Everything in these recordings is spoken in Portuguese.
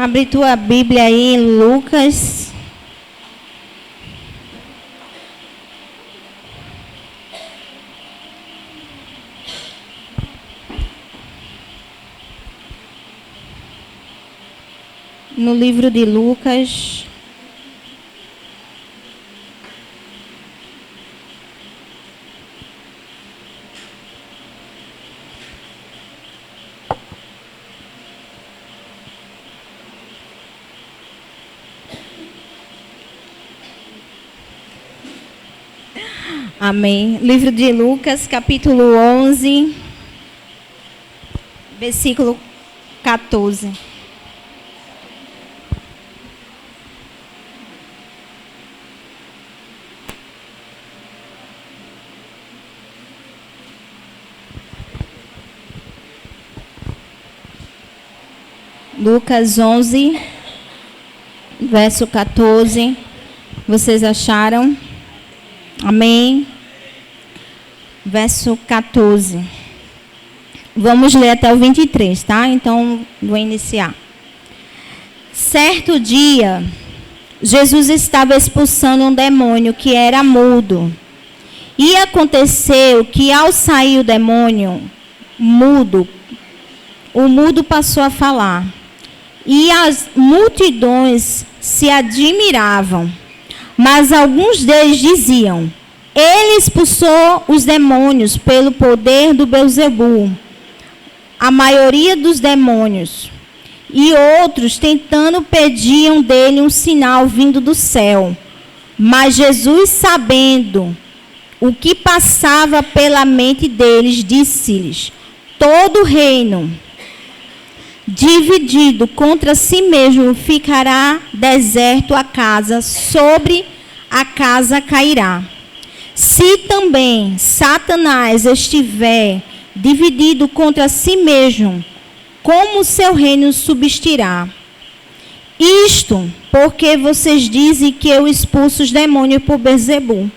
Abre tua Bíblia aí em Lucas. No livro de Lucas. Amém. Livro de Lucas, capítulo 11, versículo 14. Lucas 11, verso 14. Vocês acharam? Amém. Verso 14. Vamos ler até o 23, tá? Então, vou iniciar. Certo dia, Jesus estava expulsando um demônio que era mudo. E aconteceu que, ao sair o demônio mudo, o mudo passou a falar. E as multidões se admiravam. Mas alguns deles diziam: ele expulsou os demônios pelo poder do Beelzebul, a maioria dos demônios. E outros, tentando, pediam dele um sinal vindo do céu. Mas Jesus, sabendo o que passava pela mente deles, disse-lhes: todo reino dividido contra si mesmo ficará deserto, a casa sobre a casa cairá. Se também Satanás estiver dividido contra si mesmo, como seu reino subsistirá? Isto porque vocês dizem que eu expulso os demônios por Beelzebul.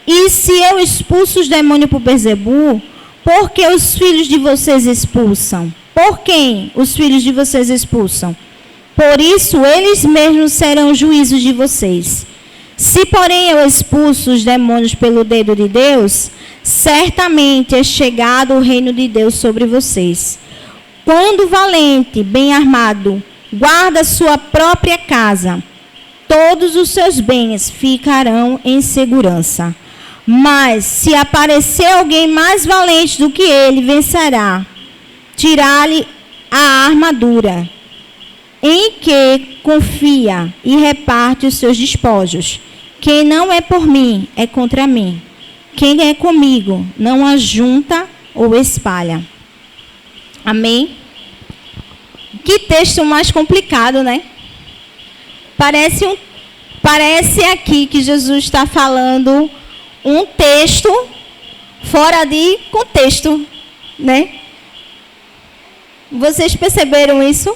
E se eu expulso os demônios por Beelzebul, por que os filhos de vocês expulsam? Por quem os filhos de vocês expulsam? Por isso, eles mesmos serão juízos de vocês. Se, porém, eu expulso os demônios pelo dedo de Deus, certamente é chegado o reino de Deus sobre vocês. Quando o valente, bem armado, guarda sua própria casa, todos os seus bens ficarão em segurança. Mas, se aparecer alguém mais valente do que ele, vencerá. Tirar-lhe a armadura em que confia e reparte os seus despojos. Quem não é por mim, é contra mim. Quem é comigo, não ajunta ou espalha. Amém? Que texto mais complicado, né? Parece aqui que Jesus está falando um texto fora de contexto, né? Vocês perceberam isso?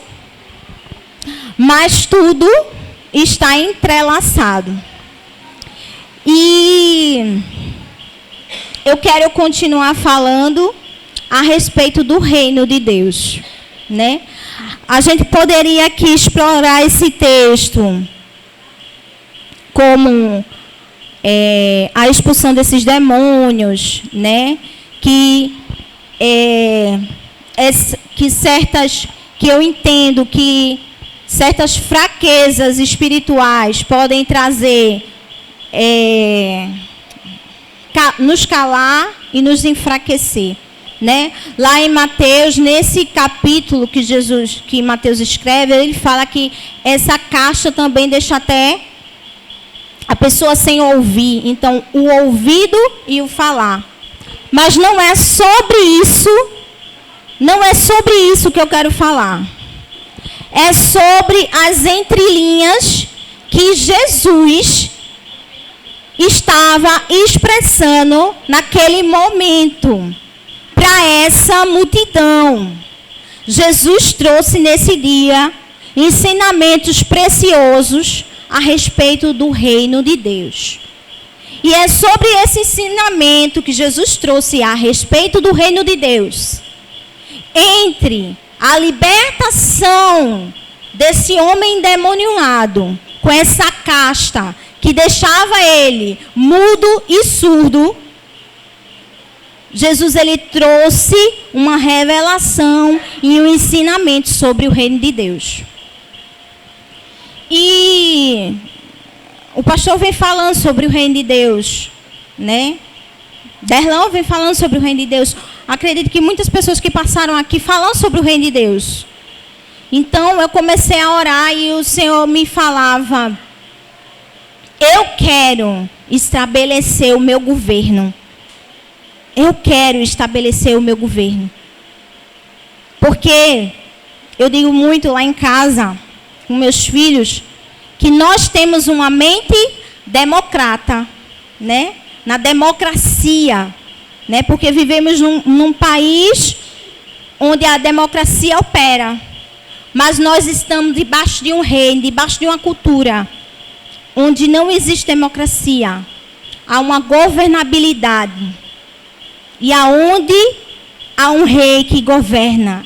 Mas tudo está entrelaçado. E eu quero continuar falando a respeito do reino de Deus, né? A gente poderia aqui explorar esse texto como a expulsão desses demônios, né? Que eu entendo que certas fraquezas espirituais podem trazer, nos calar e nos enfraquecer, né? Lá em Mateus, nesse capítulo que Mateus escreve, ele fala que essa caixa também deixa até a pessoa sem ouvir. Então, o ouvido e o falar. Mas não é sobre isso. Não é sobre isso que eu quero falar. É sobre as entrelinhas que Jesus estava expressando naquele momento para essa multidão. Jesus trouxe nesse dia ensinamentos preciosos a respeito do reino de Deus. E é sobre esse ensinamento que Jesus trouxe a respeito do reino de Deus, entre a libertação desse homem endemoniado, com essa casta que deixava ele mudo e surdo, Jesus ele trouxe uma revelação e um ensinamento sobre o reino de Deus. E o pastor vem falando sobre o reino de Deus, né? Derlão vem falando sobre o reino de Deus. Acredito que muitas pessoas que passaram aqui falam sobre o reino de Deus. Então eu comecei a orar e o Senhor me falava: eu quero estabelecer o meu governo. Eu quero estabelecer o meu governo. Porque eu digo muito lá em casa, com meus filhos, que nós temos uma mente democrata, né? Na democracia, né? Porque vivemos num país onde a democracia opera. Mas nós estamos debaixo de um reino, debaixo de uma cultura, onde não existe democracia. Há uma governabilidade. E aonde há um rei que governa.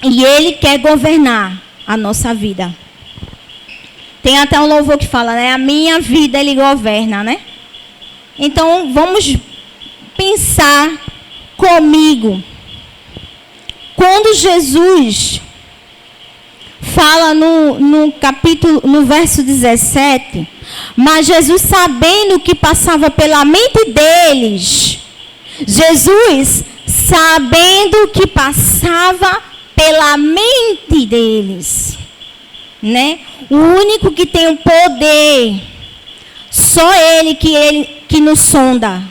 E ele quer governar a nossa vida. Tem até um louvor que fala, né? A minha vida ele governa, né? Então, vamos pensar comigo. Quando Jesus fala no verso 17, mas Jesus, sabendo o que passava pela mente deles, Jesus, sabendo o que passava pela mente deles, né? O único que tem o poder, só ele que nos sonda.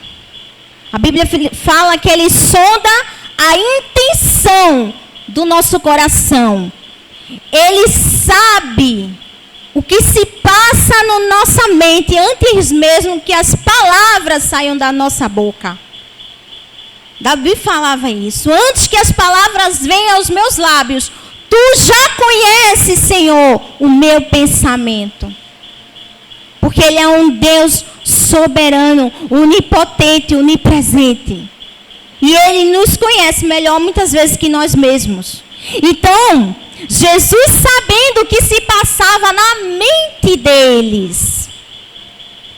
A Bíblia fala que ele sonda a intenção do nosso coração. Ele sabe o que se passa na nossa mente antes mesmo que as palavras saiam da nossa boca. Davi falava isso. Antes que as palavras venham aos meus lábios, tu já conheces, Senhor, o meu pensamento. Porque ele é um Deus soberano, onipotente, onipresente. E ele nos conhece melhor muitas vezes que nós mesmos. Então, Jesus, sabendo o que se passava na mente deles,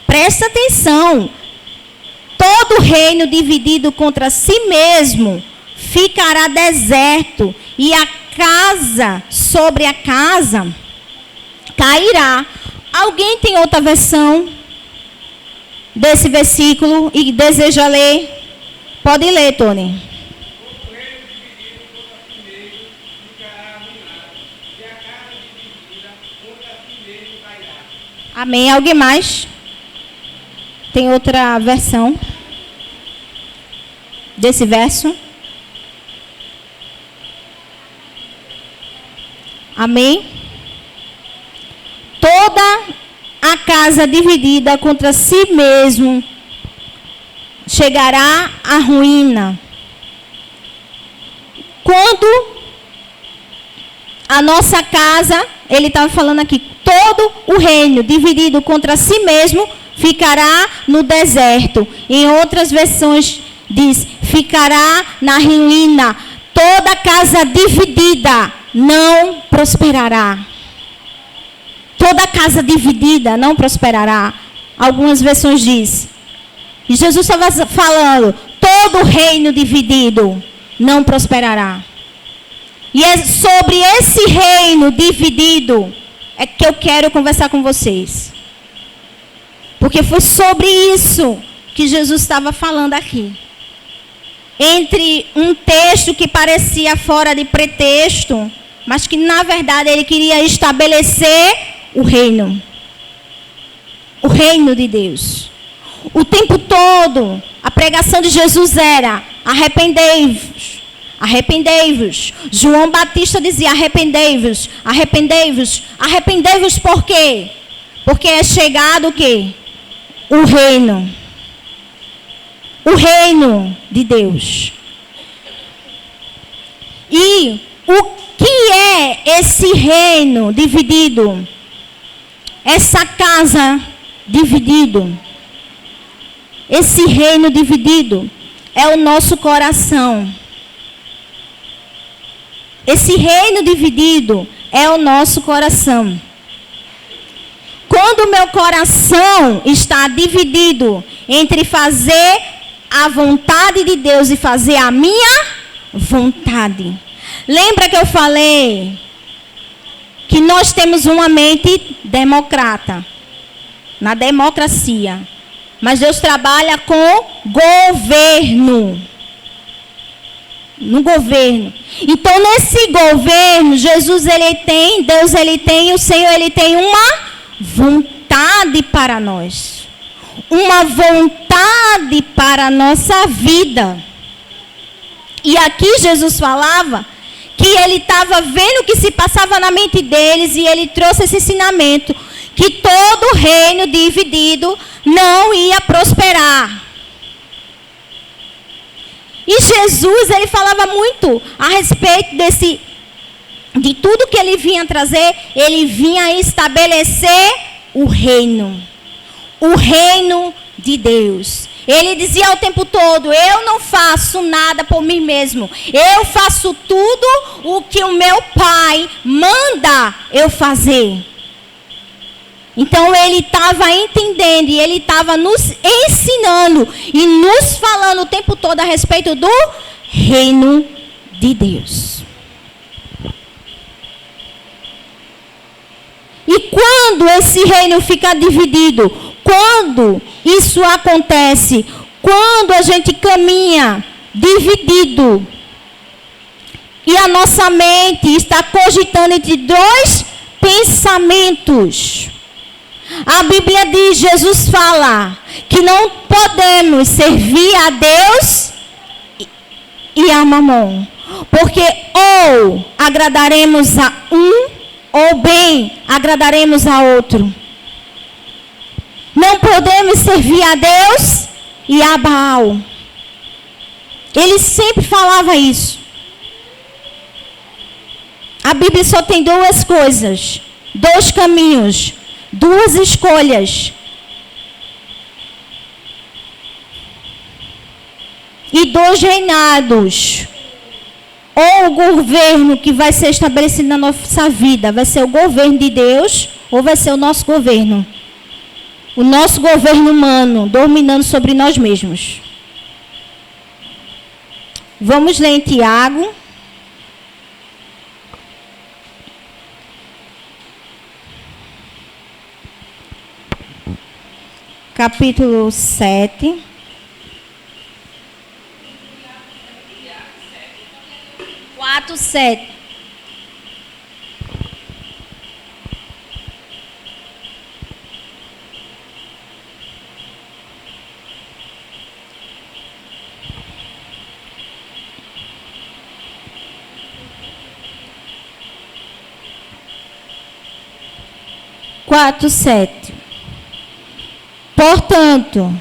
presta atenção. Todo reino dividido contra si mesmo ficará deserto, e a casa sobre a casa cairá. Alguém tem outra versão desse versículo e deseja ler? Pode ler, Tony. Amém. Alguém mais? Tem outra versão desse verso? Amém? Toda a casa dividida contra si mesmo chegará à ruína. Quando a nossa casa, ele estava falando aqui, todo o reino dividido contra si mesmo ficará no deserto. Em outras versões diz, ficará na ruína. Toda casa dividida não prosperará. Toda casa dividida não prosperará. Algumas versões diz. E Jesus estava falando, todo reino dividido não prosperará. E é sobre esse reino dividido é que eu quero conversar com vocês. Porque foi sobre isso que Jesus estava falando aqui. Entre um texto que parecia fora de pretexto, mas que na verdade ele queria estabelecer o reino. O reino de Deus. O tempo todo, a pregação de Jesus era: arrependei-vos, arrependei-vos. João Batista dizia: arrependei-vos, arrependei-vos, arrependei-vos por quê? Porque é chegado o quê? O reino. O reino de Deus. E o que é esse reino dividido? Essa casa dividido. Esse reino dividido é o nosso coração. Esse reino dividido é o nosso coração. Quando o meu coração está dividido entre fazer a vontade de Deus e fazer a minha vontade. Lembra que eu falei que nós temos uma mente democrata, na democracia. Mas Deus trabalha com governo. No governo. Então, nesse governo, Jesus, ele tem, Deus, ele tem, o Senhor, ele tem uma vontade para nós. Uma vontade para a nossa vida. E aqui Jesus falava que ele estava vendo o que se passava na mente deles e ele trouxe esse ensinamento que todo reino dividido não ia prosperar. E Jesus, ele falava muito a respeito de tudo que ele vinha trazer, ele vinha estabelecer o reino de Deus. Ele dizia o tempo todo: eu não faço nada por mim mesmo, eu faço tudo o que o meu Pai manda eu fazer. Então ele estava entendendo e ele estava nos ensinando e nos falando o tempo todo a respeito do reino de Deus. E quando esse reino fica dividido, quando isso acontece, quando a gente caminha dividido e a nossa mente está cogitando entre dois pensamentos, a Bíblia diz, Jesus fala, que não podemos servir a Deus e a Mamon. Porque ou agradaremos a um, ou bem agradaremos a outro. Não podemos servir a Deus e a Baal. Ele sempre falava isso. A Bíblia só tem duas coisas, dois caminhos, duas escolhas. E dois reinados. Ou o governo que vai ser estabelecido na nossa vida vai ser o governo de Deus, ou vai ser o nosso governo. O nosso governo humano dominando sobre nós mesmos. Vamos ler em Tiago. Capítulo 7. Quatro, 7. Quatro, 7. Portanto,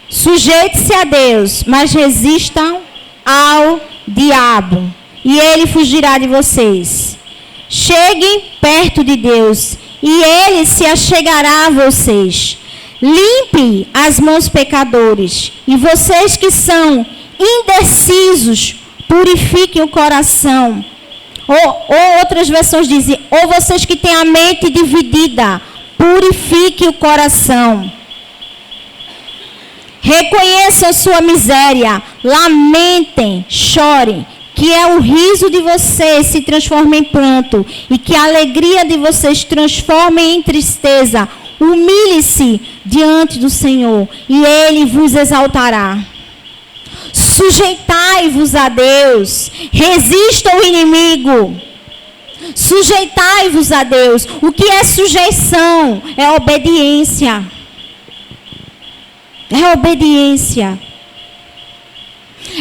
sujeite-se a Deus, mas resistam ao diabo, e ele fugirá de vocês. Cheguem perto de Deus, e ele se achegará a vocês. Limpe as mãos, pecadores, e vocês que são indecisos, purifiquem o coração. Ou outras versões dizem, ou vocês que têm a mente dividida, purifique o coração. Reconheçam sua miséria, lamentem, chorem, que é o riso de vocês se transforme em pranto e que a alegria de vocês transforme em tristeza. Humilhe-se diante do Senhor e Ele vos exaltará. Sujeitai-vos a Deus, resista ao inimigo. Sujeitai-vos a Deus. O que é sujeição? É obediência. É obediência.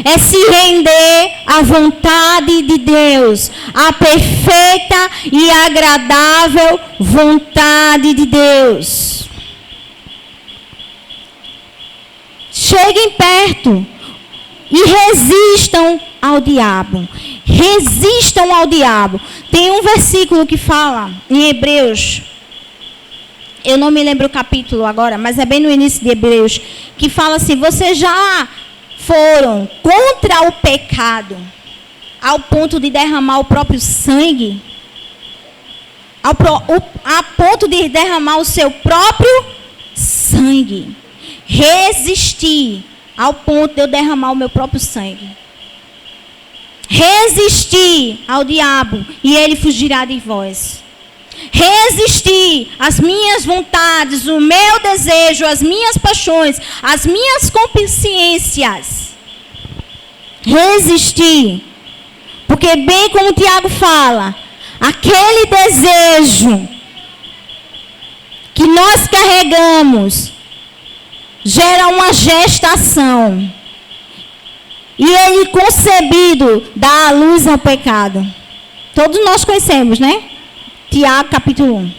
É se render à vontade de Deus. A perfeita e agradável vontade de Deus. Cheguem perto e resistam ao diabo. Resistam ao diabo. Tem um versículo que fala em Hebreus, eu não me lembro o capítulo agora, mas é bem no início de Hebreus, que fala assim: vocês já foram contra o pecado ao ponto de derramar o próprio sangue? a ponto de derramar o seu próprio sangue. Resistir ao ponto de eu derramar o meu próprio sangue. Resistir ao diabo e ele fugirá de vós. Resistir às minhas vontades, o meu desejo, as minhas paixões, as minhas concupiscências. Resistir. Porque bem como o Tiago fala, aquele desejo que nós carregamos gera uma gestação. E ele concebido dá a luz ao pecado. Todos nós conhecemos, né? Tiago capítulo 1.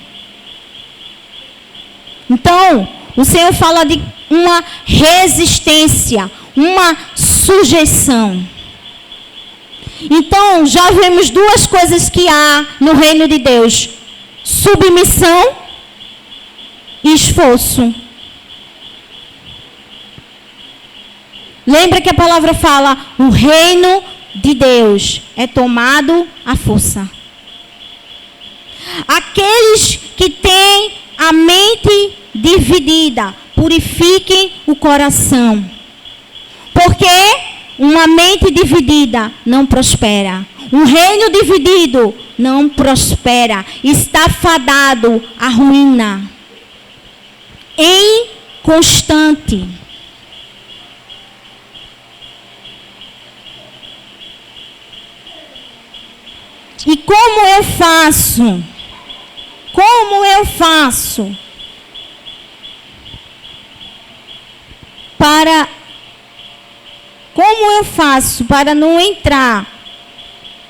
Então, o Senhor fala de uma resistência, uma sujeição. Então, já vemos duas coisas que há no reino de Deus: submissão e esforço. Lembra que a palavra fala, o reino de Deus é tomado à força. Aqueles que têm a mente dividida, purifiquem o coração. Porque uma mente dividida não prospera. Um reino dividido não prospera. Está fadado à ruína. Inconstante. E como eu faço? Como eu faço para não entrar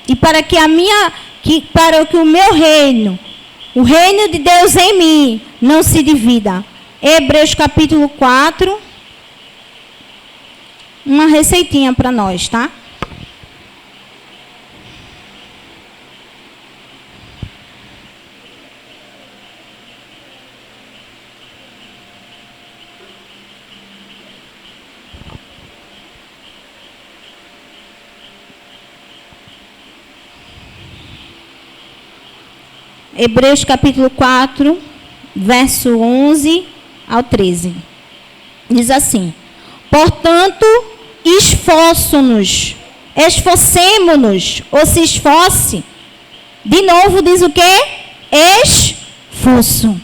e para que o meu reino, o reino de Deus em mim, não se divida? Hebreus capítulo 4, uma receitinha para nós, tá? Hebreus capítulo 4, verso 11 ao 13. Diz assim: portanto, esforcemo-nos, ou se esforce. De novo diz o quê? Esforço.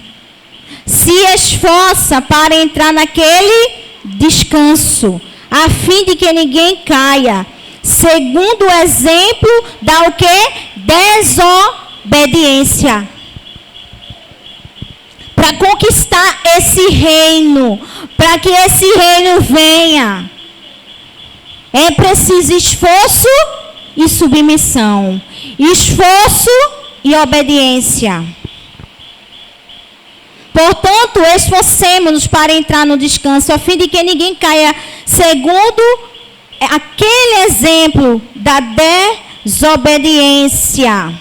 Se esforça para entrar naquele descanso, a fim de que ninguém caia, segundo o exemplo da o quê? Desobediência. Para conquistar esse reino, para que esse reino venha, é preciso esforço e submissão. Esforço e obediência. Portanto, esforcemo-nos para entrar no descanso, a fim de que ninguém caia, segundo aquele exemplo da desobediência.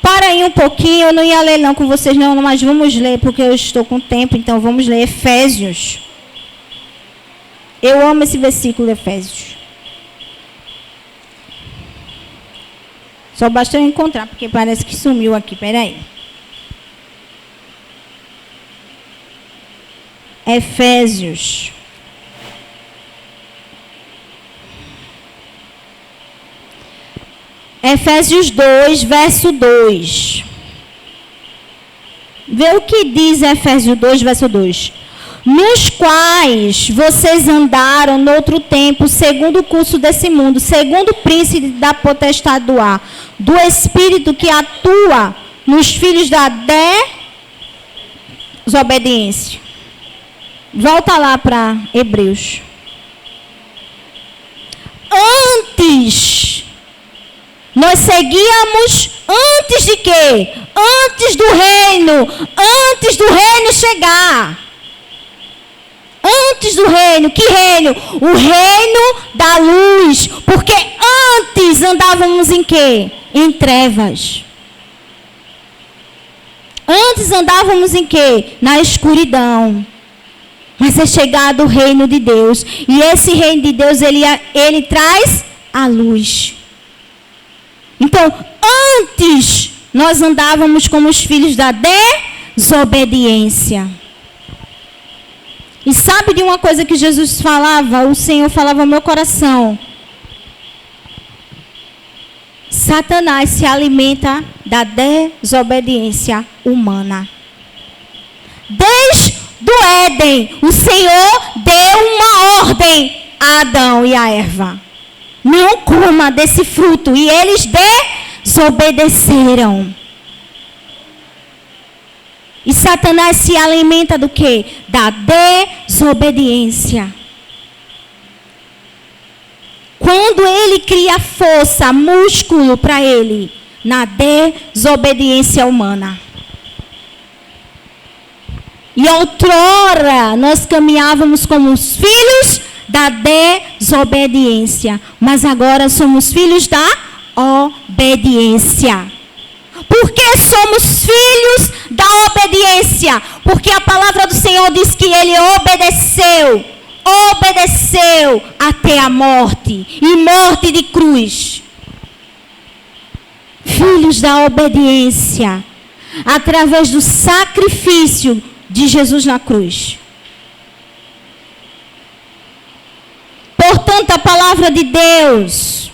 Para aí um pouquinho, eu não ia ler não com vocês não, mas vamos ler, porque eu estou com tempo, então vamos ler Efésios. Eu amo esse versículo, Efésios. Só basta eu encontrar, porque parece que sumiu aqui, peraí. Efésios. Efésios 2, verso 2. Vê o que diz Efésios 2, verso 2. Nos quais vocês andaram no outro tempo, segundo o curso desse mundo, segundo o príncipe da potestade do ar, do espírito que atua nos filhos da desobediência. Volta lá para Hebreus. Antes, nós seguíamos antes de quê? Antes do reino chegar. Antes do reino, que reino? O reino da luz. Porque antes andávamos em quê? Em trevas. Antes andávamos em quê? Na escuridão. Mas é chegado o reino de Deus. E esse reino de Deus, ele traz a luz. Então, antes nós andávamos como os filhos da desobediência. E sabe de uma coisa que Jesus falava? O Senhor falava ao meu coração. Satanás se alimenta da desobediência humana. Desde o Éden, o Senhor deu uma ordem a Adão e a Eva. Não coma desse fruto. E eles desobedeceram. E Satanás se alimenta do quê? Da desobediência. Quando ele cria força, músculo para ele, na desobediência humana. E outrora nós caminhávamos como os filhos da desobediência, mas agora somos filhos da obediência. Por que somos filhos da obediência? Porque a palavra do Senhor diz que ele obedeceu até a morte, e morte de cruz. Filhos da obediência, através do sacrifício de Jesus na cruz. Portanto, a palavra de Deus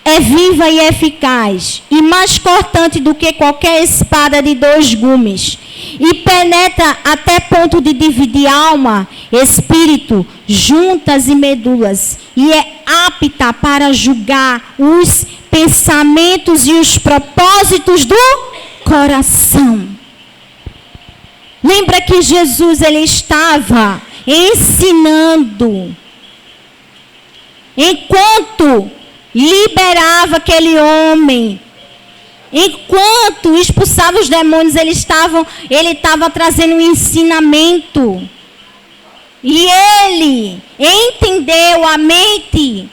é viva e eficaz, e mais cortante do que qualquer espada de 2 gumes, e penetra até ponto de dividir alma, espírito, juntas e medulas, e é apta para julgar os pensamentos e os propósitos do coração. Lembra que Jesus, ele estava ensinando, enquanto liberava aquele homem, enquanto expulsava os demônios, ele estava trazendo um ensinamento. E ele entendeu a mente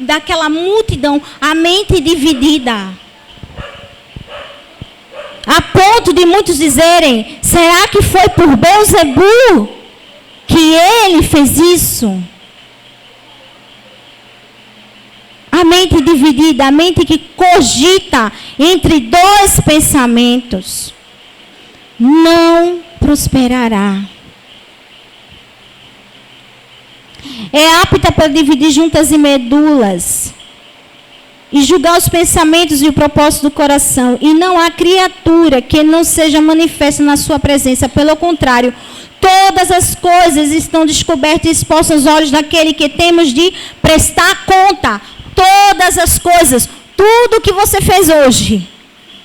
daquela multidão, a mente dividida. A ponto de muitos dizerem: será que foi por Beelzebu que ele fez isso? A mente dividida, a mente que cogita entre 2 pensamentos, não prosperará. É apta para dividir juntas e medulas, e julgar os pensamentos e o propósito do coração. E não há criatura que não seja manifesta na sua presença. Pelo contrário, todas as coisas estão descobertas e expostas aos olhos daquele que temos de prestar conta. Todas as coisas, tudo que você fez hoje,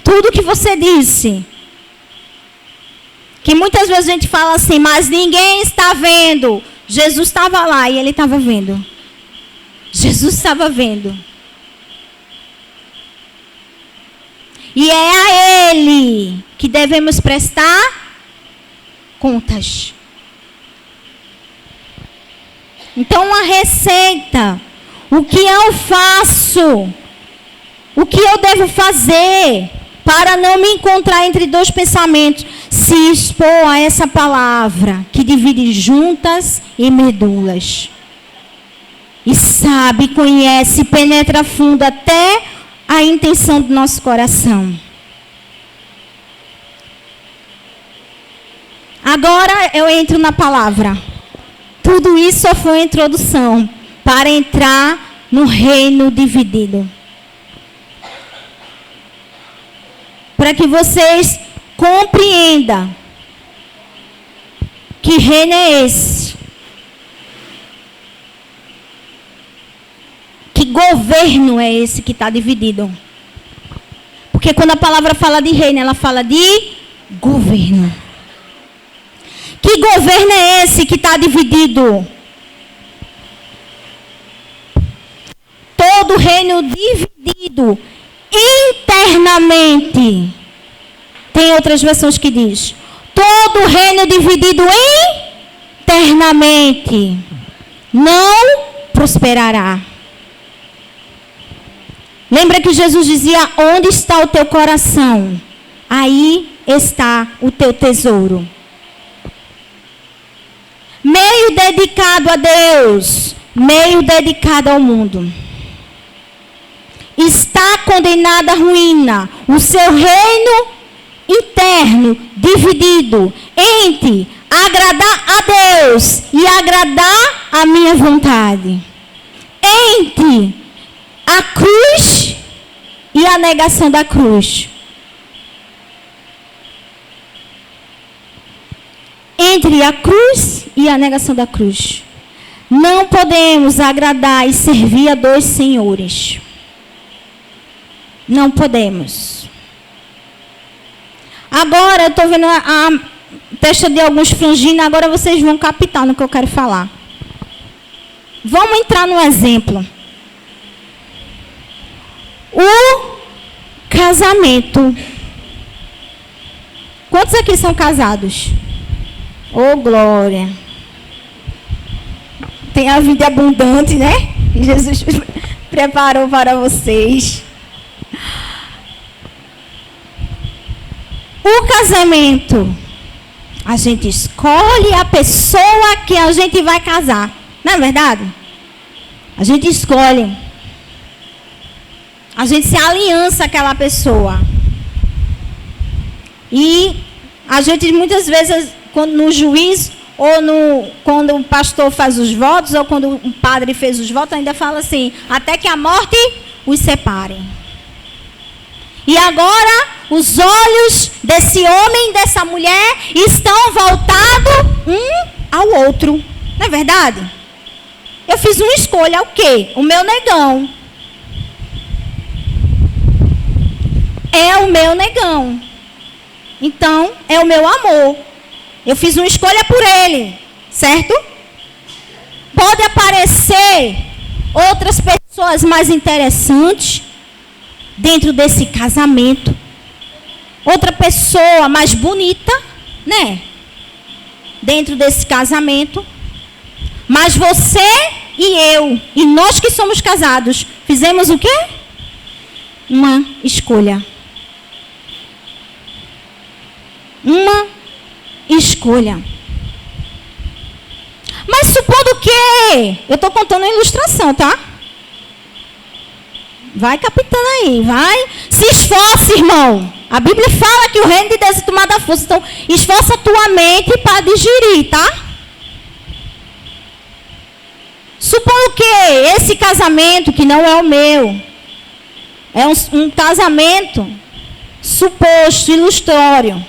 tudo que você disse. Que muitas vezes a gente fala assim, mas ninguém está vendo. Jesus estava lá e ele estava vendo. Jesus estava vendo. E é a ele que devemos prestar contas. Então, a receita. O que eu faço? O que eu devo fazer para não me encontrar entre 2 pensamentos? Se expor a essa palavra que divide juntas e medulas. E sabe, conhece, penetra fundo até a intenção do nosso coração. Agora eu entro na palavra. Tudo isso só foi uma introdução para entrar no reino dividido. Para que vocês compreendam que reino é esse. Que governo é esse que está dividido. Porque quando a palavra fala de reino, ela fala de governo. Que governo é esse que está dividido? Todo reino dividido internamente. Tem outras versões que diz: todo reino dividido internamente não prosperará. Lembra que Jesus dizia: onde está o teu coração? Aí está o teu tesouro. Meio dedicado a Deus, meio dedicado ao mundo. está condenado à ruína. O seu reino interno dividido entre agradar a Deus e agradar a minha vontade. Entre a cruz e a negação da cruz. Entre a cruz e a negação da cruz. Não podemos agradar e servir a dois senhores. Não podemos. Agora, eu estou vendo a testa de alguns franginos, agora vocês vão captar no que eu quero falar. Vamos entrar no exemplo. O casamento. Quantos aqui são casados? Oh, glória. Tem a vida abundante, né? Que Jesus preparou para vocês. O casamento. A gente escolhe a pessoa que a gente vai casar. Não é verdade? A gente escolhe. A gente se aliança àquela pessoa. E a gente muitas vezes, quando no juízo, ou quando o pastor faz os votos, ou quando o padre fez os votos, ainda fala assim, até que a morte os separe. E agora, os olhos desse homem e dessa mulher estão voltados um ao outro. Não é verdade? Eu fiz uma escolha, o quê? O meu negão. É o meu negão. Então, é o meu amor. Eu fiz uma escolha por ele, certo? Pode aparecer outras pessoas mais interessantes dentro desse casamento. Outra pessoa mais bonita, né? Dentro desse casamento. Mas você e eu, e nós que somos casados, fizemos o quê? Uma escolha. Uma escolha. Mas supondo que... Eu estou contando uma ilustração, tá? Vai captando aí, vai. Se esforce, irmão. A Bíblia fala que o reino de Deus é tomado à força. Então, esforça a tua mente para digerir, tá? Supondo que esse casamento, que não é o meu, é um casamento suposto, ilustório.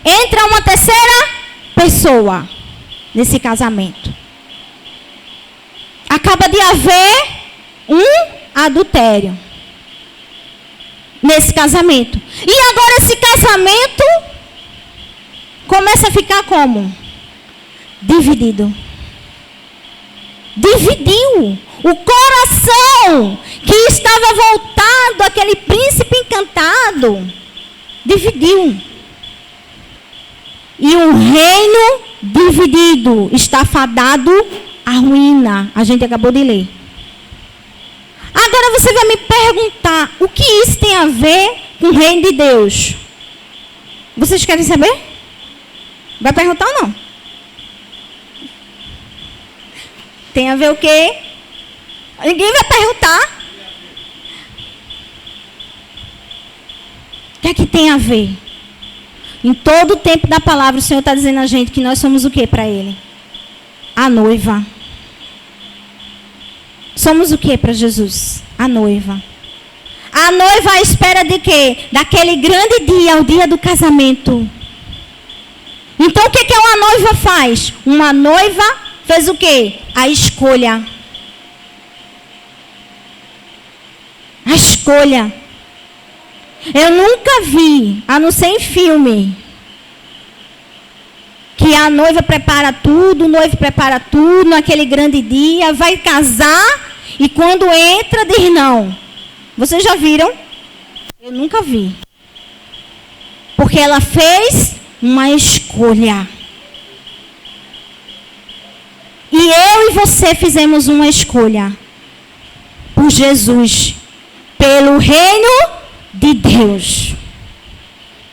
Entra uma terceira pessoa nesse casamento. Acaba de haver um adultério nesse casamento. E agora esse casamento começa a ficar como? Dividido. Dividiu. O coração que estava voltado àquele príncipe encantado dividiu. E um reino dividido está fadado à ruína. A gente acabou de ler. Agora você vai me perguntar, o que isso tem a ver com o reino de Deus? Vocês querem saber? Vai perguntar ou não? Tem a ver o quê? Ninguém vai perguntar. O que é que tem a ver? Em todo o tempo da palavra, o Senhor está dizendo a gente que nós somos o quê para Ele? A noiva. Somos o que para Jesus? A noiva. A noiva à espera de quê? Daquele grande dia, o dia do casamento. Então o que uma noiva faz? Uma noiva fez o quê? A escolha. A escolha. Eu nunca vi, a não ser em filme, que a noiva prepara tudo, o noivo prepara tudo naquele grande dia, vai casar e quando entra diz não. Vocês já viram? Eu nunca vi. Porque ela fez uma escolha. E eu e você fizemos uma escolha por Jesus, pelo reino de Deus.